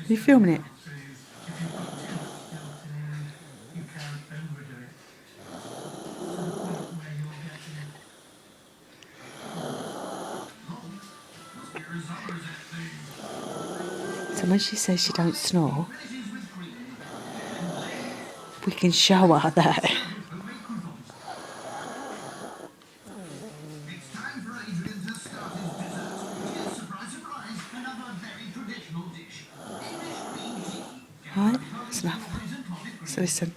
You filming it? So when she says she don't snore, we can show her that. It's time for Adrian to start his dessert, which is, surprise, surprise, another very traditional dish. English green tea. Right, that's enough. So listen.